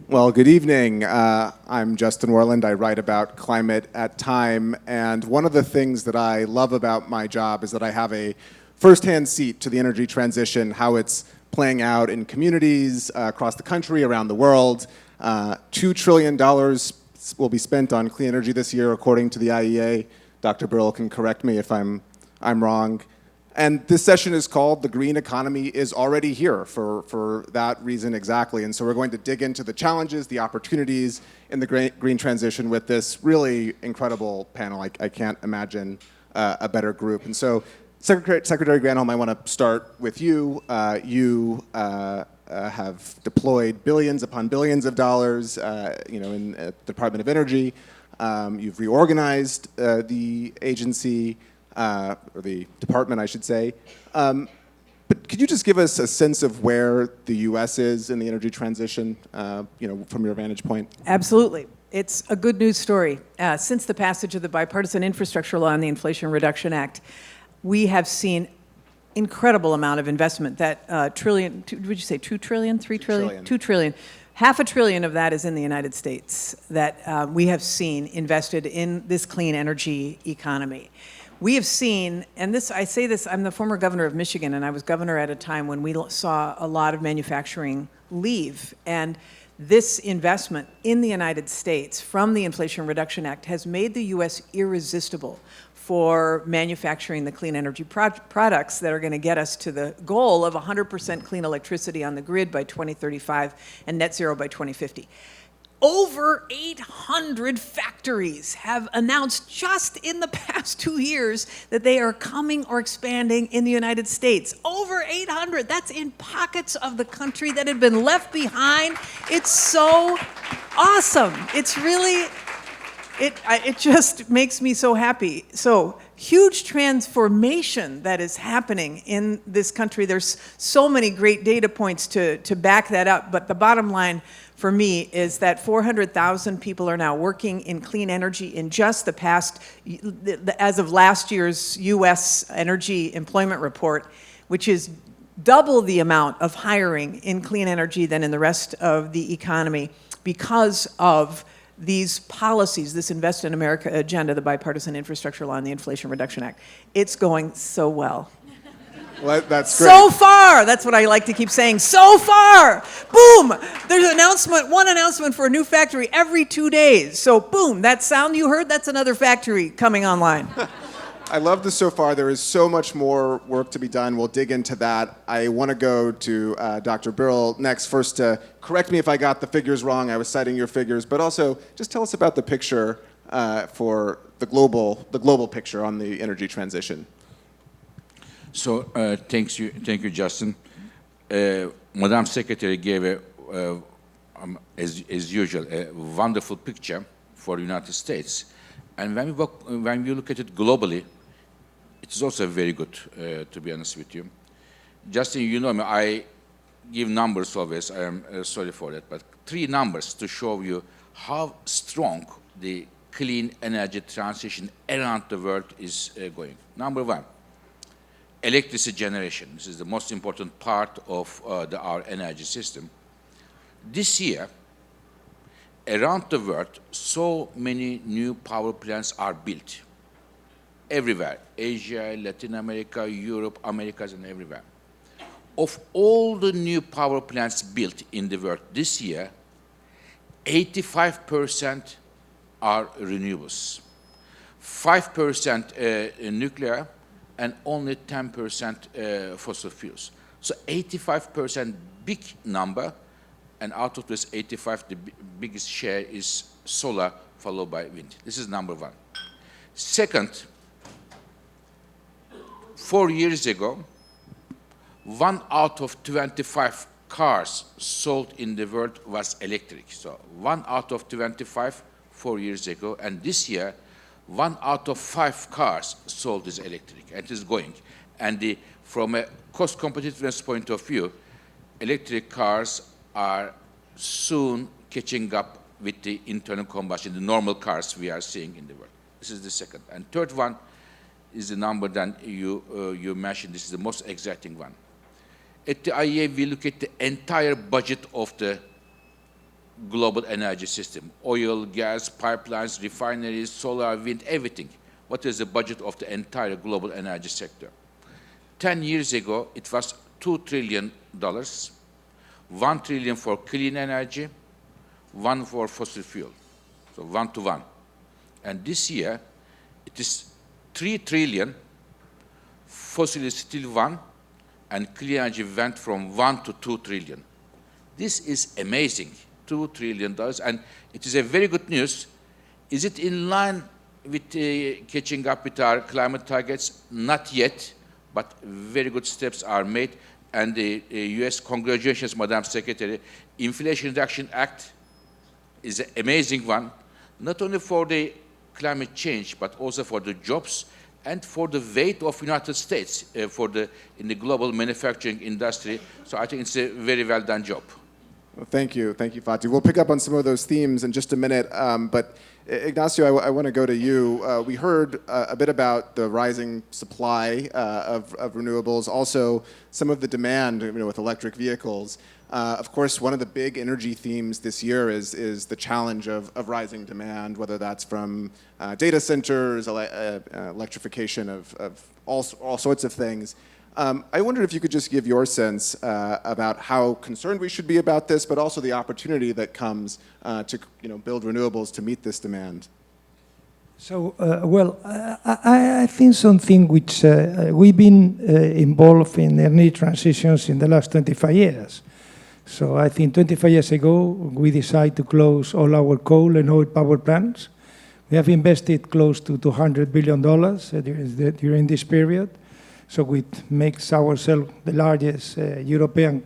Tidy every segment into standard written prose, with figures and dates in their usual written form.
Well, good evening. I'm Justin Worland. I write about climate at Time, and one of the things that I love about my job is that I have a first-hand seat to the energy transition, how it's playing out in communities across the country, around the world. $2 trillion will be spent on clean energy this year, according to the IEA. Dr. Burrell can correct me if I'm wrong. And this session is called The Green Economy is Already Here for that reason exactly. And so we're going to dig into the challenges, the opportunities in the green transition with this really incredible panel. I can't imagine a better group. And so Secretary Granholm, I want to start with you. You have deployed billions upon billions of dollars in the Department of Energy. You've reorganized the agency. Or the department, I should say. But could you just give us a sense of where the U.S. is in the energy transition, from your vantage point? Absolutely. It's a good news story. Since the passage of the Bipartisan Infrastructure Law and the Inflation Reduction Act, we have seen incredible amount of investment. That trillion, would you say 2 trillion, 3 trillion? 2 trillion. $500 billion of that is in the United States that we have seen invested in this clean energy economy. We have seen, and this, I say this, I'm the former governor of Michigan, and I was governor at a time when we saw a lot of manufacturing leave. And this investment in the United States from the Inflation Reduction Act has made the U.S. irresistible for manufacturing the clean energy products that are going to get us to the goal of 100% clean electricity on the grid by 2035 and net zero by 2050. Over 800 factories have announced just in the past 2 years that they are coming or expanding in the United States. Over 800. That's in pockets of the country that had been left behind. It's so awesome. It's really, it just makes me so happy. So huge transformation that is happening in this country. There's so many great data points to back that up, but the bottom line for me is that 400,000 people are now working in clean energy in just the past, as of last year's U.S. energy employment report, which is double the amount of hiring in clean energy than in the rest of the economy because of these policies, this Invest in America agenda, the Bipartisan Infrastructure Law and the Inflation Reduction Act. It's going so well. Well, that's great. So far, that's what I like to keep saying. So far, boom, there's one announcement for a new factory every 2 days. So boom, that sound you heard, that's another factory coming online. I love this so far. There is so much more work to be done. We'll dig into that. I want to go to Dr. Burrell next. First, to correct me if I got the figures wrong. I was citing your figures, but also just tell us about the picture for the global picture on the energy transition. So thank you, Justin. Madam Secretary gave as usual, a wonderful picture for the United States. And when we look at it globally, it is also very good, to be honest with you. Justin, you know me, I give numbers always. I am sorry for that, but 3 numbers to show you how strong the clean energy transition around the world is going. Number 1. Electricity generation. This is the most important part of our energy system. This year, around the world, so many new power plants are built. Everywhere. Asia, Latin America, Europe, Americas, and everywhere. Of all the new power plants built in the world this year, 85% are renewables. 5% nuclear, and only 10% fossil fuels. So 85%, big number, and out of this 85, the biggest share is solar, followed by wind. This is number 1. Second, 4 years ago, 1 out of 25 cars sold in the world was electric. So 1 out of 25, 4 years ago, and this year, 1 out of 5 cars sold is electric, and it is going. And from a cost competitiveness point of view, electric cars are soon catching up with the internal combustion, the normal cars we are seeing in the world. This is the second. And third one is the number that you mentioned. This is the most exciting one. At the IEA, we look at the entire budget of the global energy system. Oil, gas, pipelines, refineries, solar, wind, everything. What is the budget of the entire global energy sector? 10 years ago, it was $2 trillion, 1 trillion for clean energy, 1 for fossil fuel, so 1 to 1. And this year, it is 3 trillion, fossil is still 1, and clean energy went from 1 to 2 trillion. This is amazing, $2 trillion, and it is a very good news. Is it in line with catching up with our climate targets? Not yet, but very good steps are made. And the US, congratulations, Madam Secretary. Inflation Reduction Act is an amazing one, not only for the climate change, but also for the jobs and for the weight of United States in the global manufacturing industry. So I think it's a very well done job. Well, thank you, Fatih. We'll pick up on some of those themes in just a minute, but Ignacio, I want to go to you. We heard a bit about the rising supply of renewables, also some of the demand, with electric vehicles. Of course, one of the big energy themes this year is the challenge of rising demand, whether that's from data centers, electrification of all sorts of things. I wondered if you could just give your sense about how concerned we should be about this, but also the opportunity that comes to build renewables to meet this demand. So, I think something which we've been involved in energy transitions in the last 25 years. So I think 25 years ago, we decided to close all our coal and oil power plants. We have invested close to $200 billion during this period. So it makes ourselves the largest European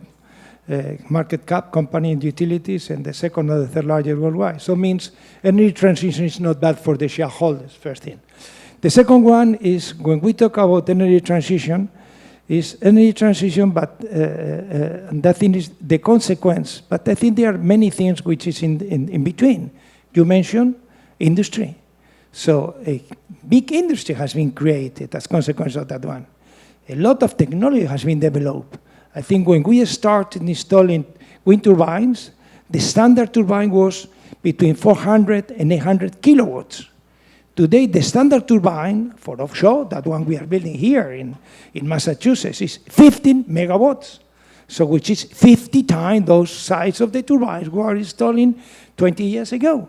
market cap company in utilities and the second or the third largest worldwide. So it means energy transition is not bad for the shareholders, first thing. The second one is when we talk about energy transition, but that thing is the consequence. But I think there are many things which is in between. You mentioned industry. So a big industry has been created as a consequence of that one. A lot of technology has been developed. I think when we started installing wind turbines, the standard turbine was between 400 and 800 kilowatts. Today, the standard turbine for offshore, that one we are building here in Massachusetts, is 15 megawatts. So which is 50 times those size of the turbines we were installing 20 years ago.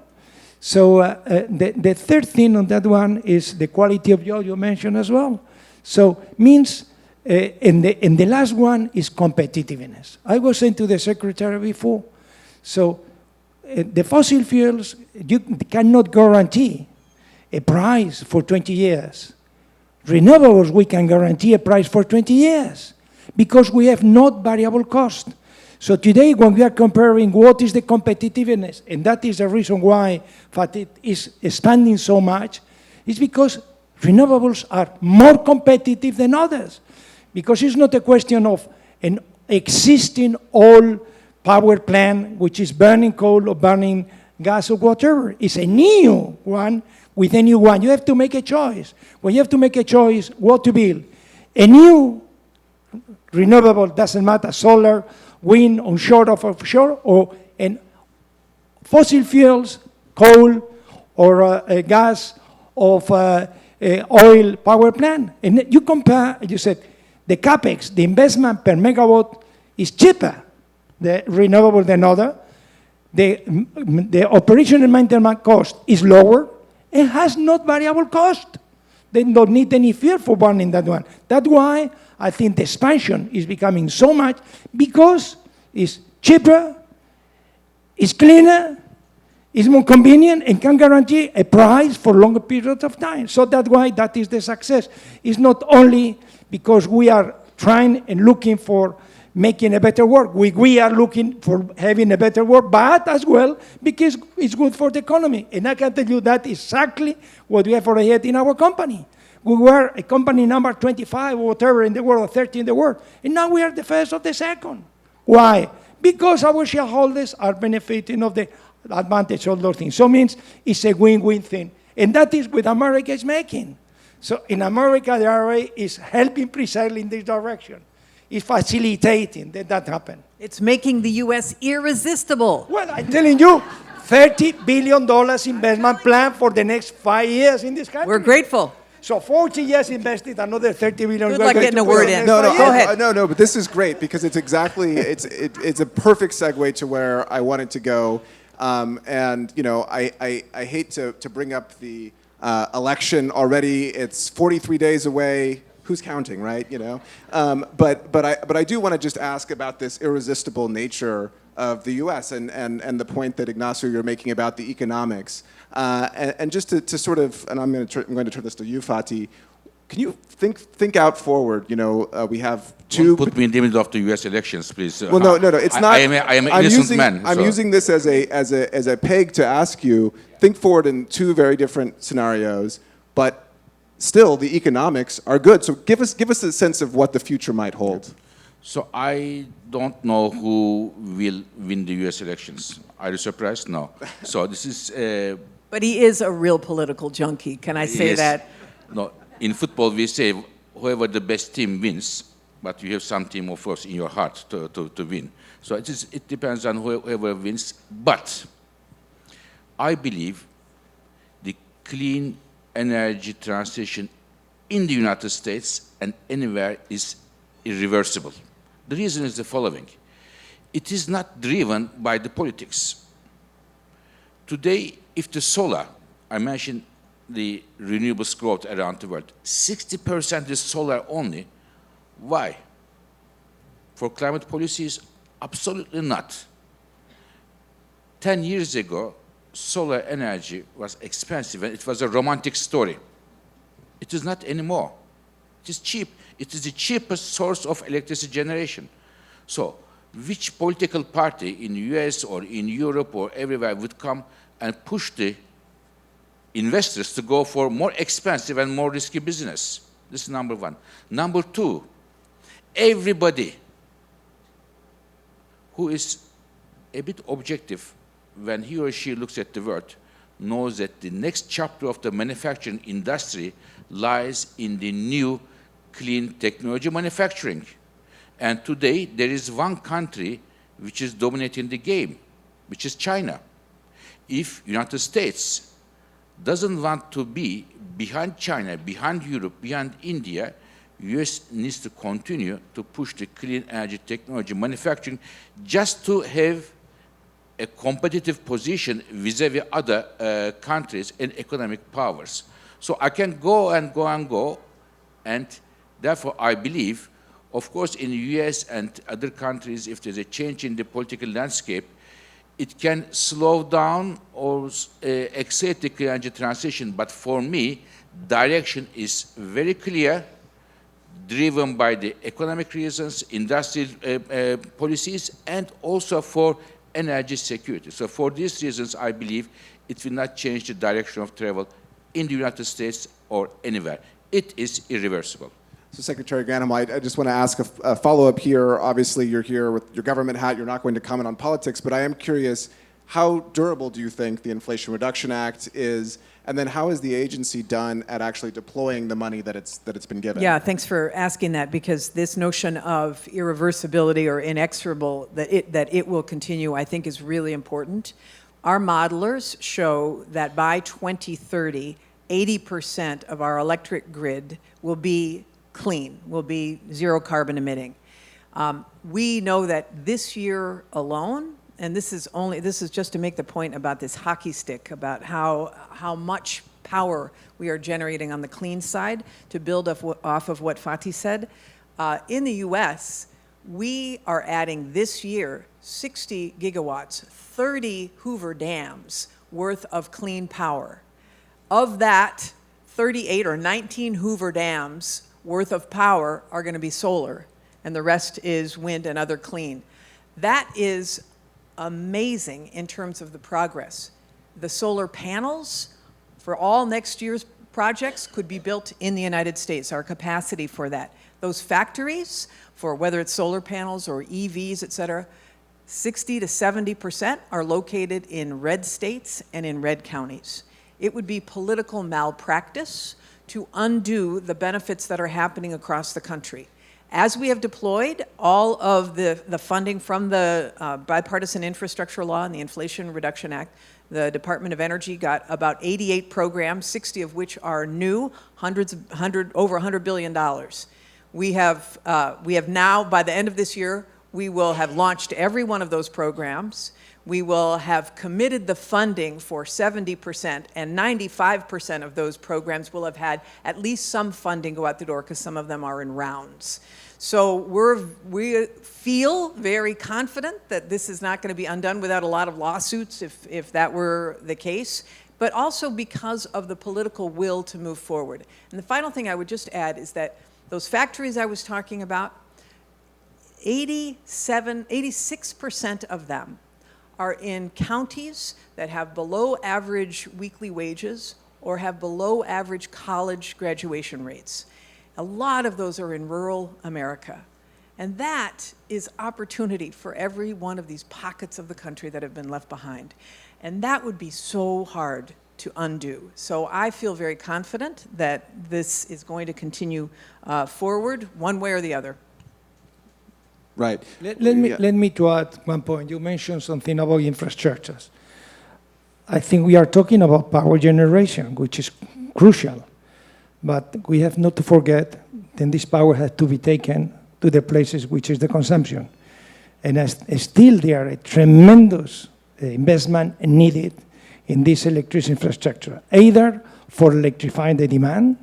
So the third thing on that one is the quality of job you mentioned as well. So means, and the last one is competitiveness. I was saying to the secretary before, so the fossil fuels, you cannot guarantee a price for 20 years. Renewables, we can guarantee a price for 20 years because we have not variable cost. So today, when we are comparing what is the competitiveness, and that is the reason why FATIT is expanding so much, is because renewables are more competitive than others. Because it's not a question of an existing old power plant which is burning coal or burning gas or whatever. It's a new one with a new one. You have to make a choice. When you have to make a choice what to build, a new renewable, doesn't matter, solar, wind, onshore or offshore, or an fossil fuels, coal, or gas of oil power plant. And you compare, you said, the capex, the investment per megawatt is cheaper, the renewable than other. The operation and maintenance cost is lower and has not variable cost. They don't need any fuel for burning that one. That's why I think the expansion is becoming so much because it's cheaper, it's cleaner, it's more convenient, and can guarantee a price for longer periods of time. So that's why that is the success. It's not only because we are trying and looking for making a better world. We are looking for having a better world, but as well because it's good for the economy. And I can tell you that exactly what we have already had in our company. We were a company number 25 or whatever in the world, or 30 in the world, and now we are the first or the second. Why? Because our shareholders are benefiting of the advantage of those things. So it means it's a win-win thing. And that is what America is making. So in America, the IRA is helping precisely in this direction. is facilitating that happen. It's making the U.S. irresistible. Well, I'm telling you, $30 billion investment plan for the next 5 years in this country. We're grateful. So 40 years invested, another $30 billion. Good we're luck going getting to a put word in in. the next No, 5 no, years. Go ahead. but this is great because it's exactly it's a perfect segue to where I wanted to go. And you know, I hate to bring up the election already. It's 43 days away. Who's counting, right? You know, but I do want to just ask about this irresistible nature of the U.S. and the point that Ignacio you're making about the economics. And just to sort of, and I'm going to turn this to you, Fatih. Can you think out forward? You know, we have two. Don't put me in the middle of the U.S. elections, please. Well, no. It's not. I am an innocent man. I'm so. using this as a peg to ask you. Think forward in two very different scenarios, but still the economics are good. So give us a sense of what the future might hold. So I don't know who will win the U.S. elections. Are you surprised? No. So this is. But he is a real political junkie. Can I say Yes. that? No. In football, we say whoever the best team wins, but you have some team, of course, in your heart to win. So it depends on whoever wins. But I believe the clean energy transition in the United States and anywhere is irreversible. The reason is the following. It is not driven by the politics. Today, if the solar, I mentioned the renewables growth around the world, 60% is solar only. Why? For climate policies? Absolutely not. 10 years ago, solar energy was expensive and it was a romantic story. It is not anymore. It is cheap. It is the cheapest source of electricity generation. So, which political party in the US or in Europe or everywhere would come and push the investors to go for more expensive and more risky business? This is number one. Number two, everybody who is a bit objective when he or she looks at the world knows that the next chapter of the manufacturing industry lies in the new clean technology manufacturing. And today, there is one country which is dominating the game, which is China. If United States doesn't want to be behind China, behind Europe, behind India, US needs to continue to push the clean energy technology manufacturing just to have a competitive position vis-a-vis other countries and economic powers. So I can go and go and go, and therefore I believe, of course, in the US and other countries, if there's a change in the political landscape, it can slow down or accelerate the clean energy transition. But for me, direction is very clear, driven by the economic reasons, industrial policies, and also for energy security. So for these reasons, I believe it will not change the direction of travel in the United States or anywhere. It is irreversible. So Secretary Granholm, I just want to ask a follow-up here. Obviously, you're here with your government hat. You're not going to comment on politics, but I am curious, how durable do you think the Inflation Reduction Act is? And then how is the agency done at actually deploying the money that it's been given? Yeah, thanks for asking that, because this notion of irreversibility or inexorable, that it will continue, I think is really important. Our modelers show that by 2030, 80% of our electric grid will be clean, will be zero carbon emitting. We know that this year alone, and this is just to make the point about this hockey stick, about how much power we are generating on the clean side, to build off of what Fatih said. In the US, we are adding this year 60 gigawatts, 30 Hoover dams worth of clean power. Of that, 38 or 19 Hoover dams worth of power are going to be solar, and the rest is wind and other clean. That is amazing in terms of the progress. The solar panels for all next year's projects could be built in the United States, our capacity for that. Those factories, for whether it's solar panels or EVs, et cetera, 60 to 70% are located in red states and in red counties. It would be political malpractice to undo the benefits that are happening across the country. As we have deployed all of the funding from the Bipartisan Infrastructure Law and the Inflation Reduction Act, the Department of Energy got about 88 programs, 60 of which are new, over $100 billion. We have now, by the end of this year, we will have launched every one of those programs. We will have committed the funding for 70%, and 95% of those programs will have had at least some funding go out the door, because some of them are in rounds. So we feel very confident that this is not going to be undone without a lot of lawsuits, if that were the case, but also because of the political will to move forward. And the final thing I would just add is that those factories I was talking about, 86% of them are in counties that have below average weekly wages or have below average college graduation rates. A lot of those are in rural America. And that is opportunity for every one of these pockets of the country that have been left behind. And that would be so hard to undo. So I feel very confident that this is going to continue forward one way or the other. Right. Let me to add one point. You mentioned something about infrastructures. I think we are talking about power generation, which is crucial. But we have not to forget that this power has to be taken to the places which is the consumption. And still there are a tremendous investment needed in this electricity infrastructure, either for electrifying the demand.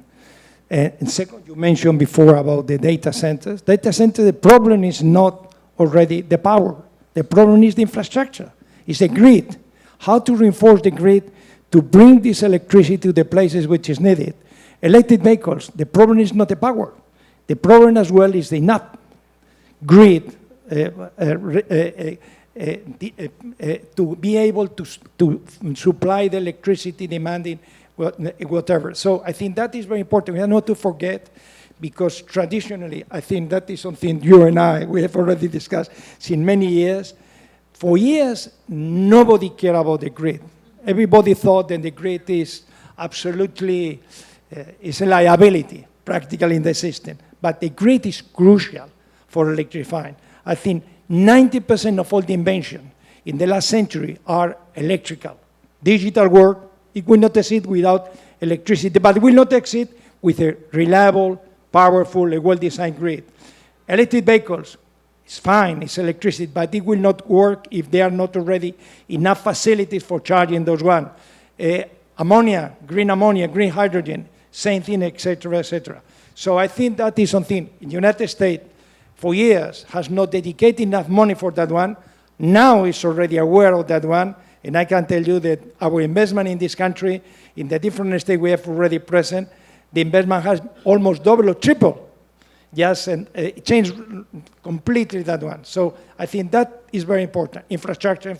And second, you mentioned before about the data centers. Data center, the problem is not already the power. The problem is the infrastructure. It's the grid. How to reinforce the grid to bring this electricity to the places which is needed. Electric vehicles, the problem is not the power. The problem as well is the enough grid to be able to supply the electricity demanding whatever. So I think that is very important. We have not to forget, because traditionally, I think that is something you and I, we have already discussed since many years. For years, nobody cared about the grid. Everybody thought that the grid is absolutely, is a liability, practically in the system. But the grid is crucial for electrifying. I think 90% of all the inventions in the last century are electrical. Digital work, it will not exist without electricity, but it will not exist with a reliable, powerful, a well-designed grid. Electric vehicles, it's fine, it's electricity, but it will not work if there are not already enough facilities for charging those ones. Ammonia, green hydrogen, same thing, et cetera, et cetera. So I think that is something in the United States for years has not dedicated enough money for that one. Now is already aware of that one. And I can tell you that our investment in this country, in the different states we have already present, the investment has almost doubled or tripled. Yes, and it changed completely that one. So I think that is very important. Infrastructure,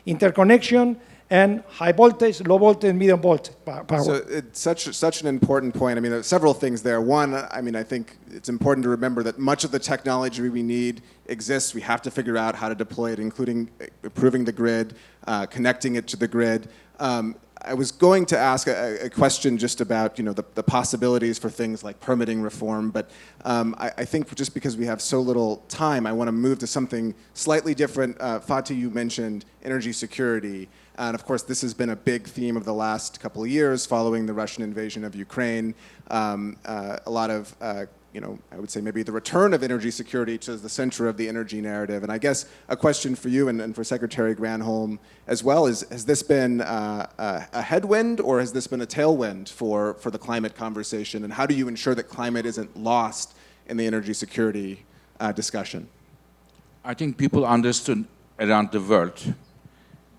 interconnection, and high voltage, low voltage, medium voltage power. So it's such an important point. I mean, there are several things there. One, I mean, I think it's important to remember that much of the technology we need exists. We have to figure out how to deploy it, including improving the grid, connecting it to the grid. I was going to ask a question just about, you know, the possibilities for things like permitting reform, but I think just because we have so little time, I want to move to something slightly different. Fatih, you mentioned energy security. And of course, this has been a big theme of the last couple of years following the Russian invasion of Ukraine. A lot of, you know, I would say maybe the return of energy security to the center of the energy narrative. And I guess a question for you and for Secretary Granholm as well is, has this been a headwind or has this been a tailwind for the climate conversation? And how do you ensure that climate isn't lost in the energy security discussion? I think people understood around the world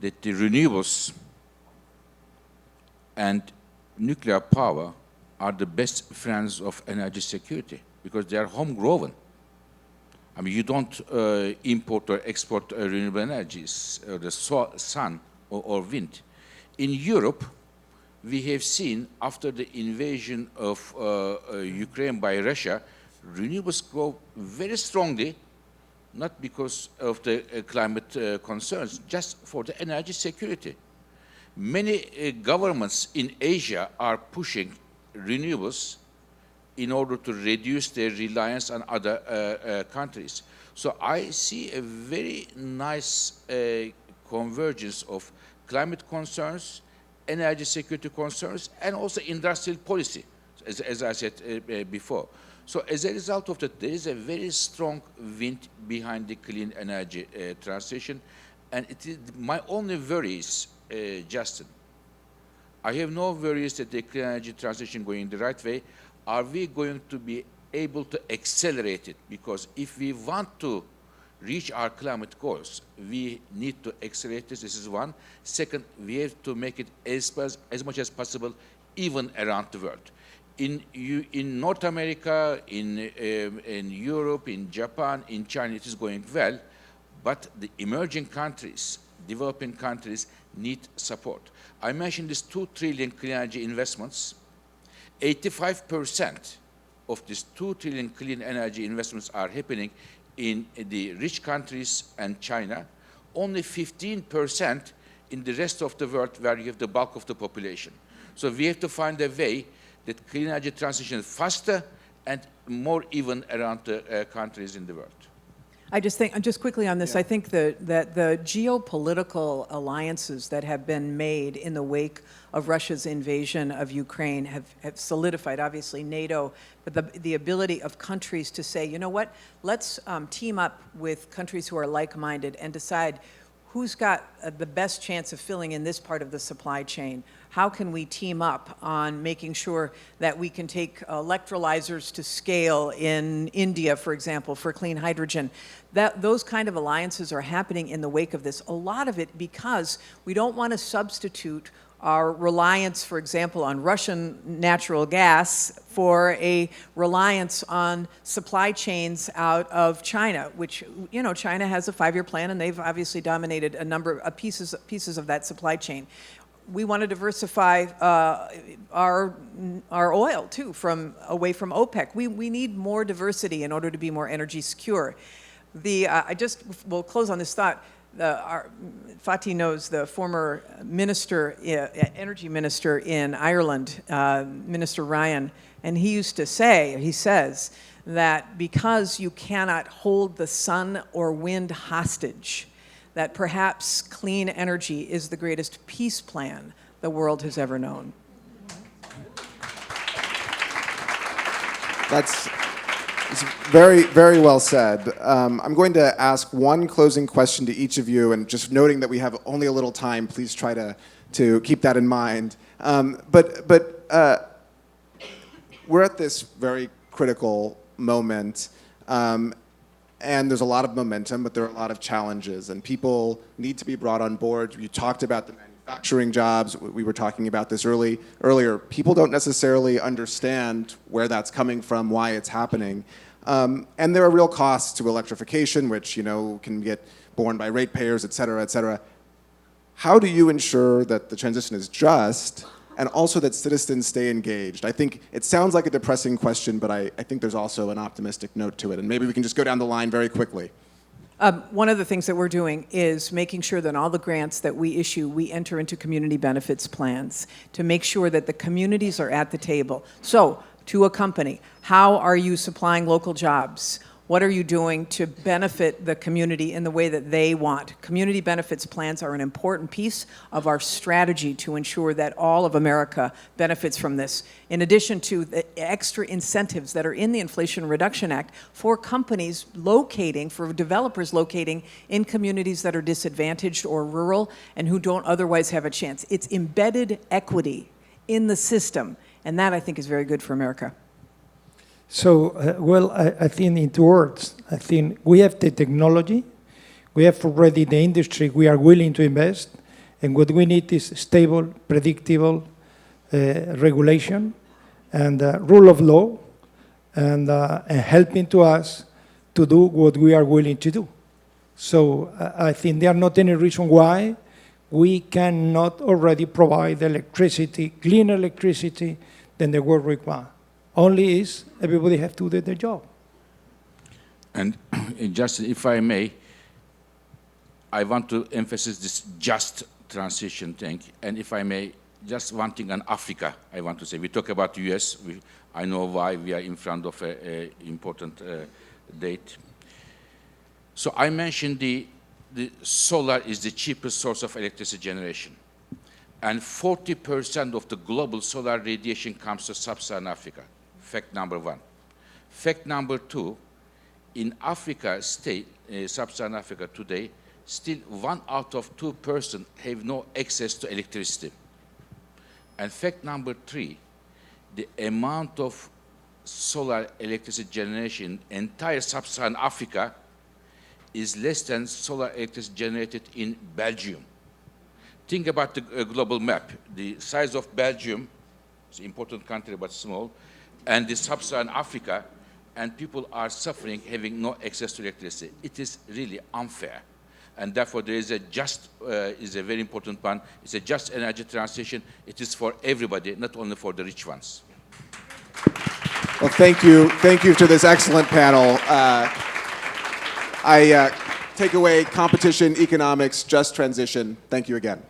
that the renewables and nuclear power are the best friends of energy security because they are homegrown. I mean, you don't import or export renewable energies, the sun or wind. In Europe, we have seen after the invasion of Ukraine by Russia, renewables grow very strongly, not because of the climate concerns, just for the energy security. Many governments in Asia are pushing renewables in order to reduce their reliance on other countries. So I see a very nice convergence of climate concerns, energy security concerns, and also industrial policy, as I said before. So as a result of that, there is a very strong wind behind the clean energy transition. And it is, my only worry is, Justin, I have no worries that the clean energy transition going the right way. Are we going to be able to accelerate it? Because if we want to reach our climate goals, we need to accelerate this. This is one. Second, we have to make it as much as possible, even around the world. In North America, in Europe, in Japan, in China, it is going well, but the emerging countries, developing countries, need support. I mentioned these 2 trillion clean energy investments. 85% of these 2 trillion clean energy investments are happening in the rich countries and China. Only 15% in the rest of the world, where you have the bulk of the population. So we have to find a way that clean energy transition is faster and more even around the countries in the world. I just think, just quickly on this, I think that the geopolitical alliances that have been made in the wake of Russia's invasion of Ukraine have solidified, obviously, NATO, but the ability of countries to say, you know what, let's team up with countries who are like-minded and decide who's got the best chance of filling in this part of the supply chain. How can we team up on making sure that we can take electrolyzers to scale in India, for example, for clean hydrogen? Those kind of alliances are happening in the wake of this. A lot of it because we don't want to substitute our reliance, for example, on Russian natural gas for a reliance on supply chains out of China, which, you know, China has a 5-year plan, and they've obviously dominated a number of pieces of that supply chain. We want to diversify our oil, too, away from OPEC. We need more diversity in order to be more energy secure. We'll close on this thought. Fatih knows the former minister, energy minister in Ireland, Minister Ryan, and he says that because you cannot hold the sun or wind hostage, that perhaps clean energy is the greatest peace plan the world has ever known. It's very, very well said. I'm going to ask one closing question to each of you, and just noting that we have only a little time, please try to keep that in mind. But we're at this very critical moment, and there's a lot of momentum, but there are a lot of challenges, and people need to be brought on board. You talked about the manufacturing jobs. We were talking about this earlier. People don't necessarily understand where that's coming from, why it's happening. And there are real costs to electrification, which, you know, can get borne by ratepayers, et cetera, et cetera. How do you ensure that the transition is just, and also that citizens stay engaged? I think it sounds like a depressing question, but I think there's also an optimistic note to it. And maybe we can just go down the line very quickly. One of the things that we're doing is making sure that in all the grants that we issue, we enter into community benefits plans to make sure that the communities are at the table. So, to a company, how are you supplying local jobs? What are you doing to benefit the community in the way that they want? Community benefits plans are an important piece of our strategy to ensure that all of America benefits from this, in addition to the extra incentives that are in the Inflation Reduction Act for companies for developers locating in communities that are disadvantaged or rural and who don't otherwise have a chance. It's embedded equity in the system, and that, I think, is very good for America. So, I think in 2 words, I think we have the technology, we have already the industry, we are willing to invest, and what we need is stable, predictable regulation and rule of law, and helping to us to do what we are willing to do. So I think there are not any reason why we cannot already provide electricity, clean electricity, than the world requires. Only is everybody have to do their job. And Justin, if I may, I want to emphasize this just transition thing. And if I may, just one thing on Africa, I want to say. We talk about the US. I know why we are in front of an important date. So I mentioned the solar is the cheapest source of electricity generation. And 40% of the global solar radiation comes to sub-Saharan Africa. Fact number one. Fact number two, in Africa, sub-Saharan Africa today, still 1 out of 2 persons have no access to electricity. And fact number three, the amount of solar electricity generation in entire sub-Saharan Africa is less than solar electricity generated in Belgium. Think about the global map. The size of Belgium, it's an important country but small, and the sub-Saharan Africa, and people are suffering, having no access to electricity. It is really unfair. And therefore, there is is a very important one. It's a just energy transition. It is for everybody, not only for the rich ones. Well, thank you. Thank you to this excellent panel. I take away competition, economics, just transition. Thank you again.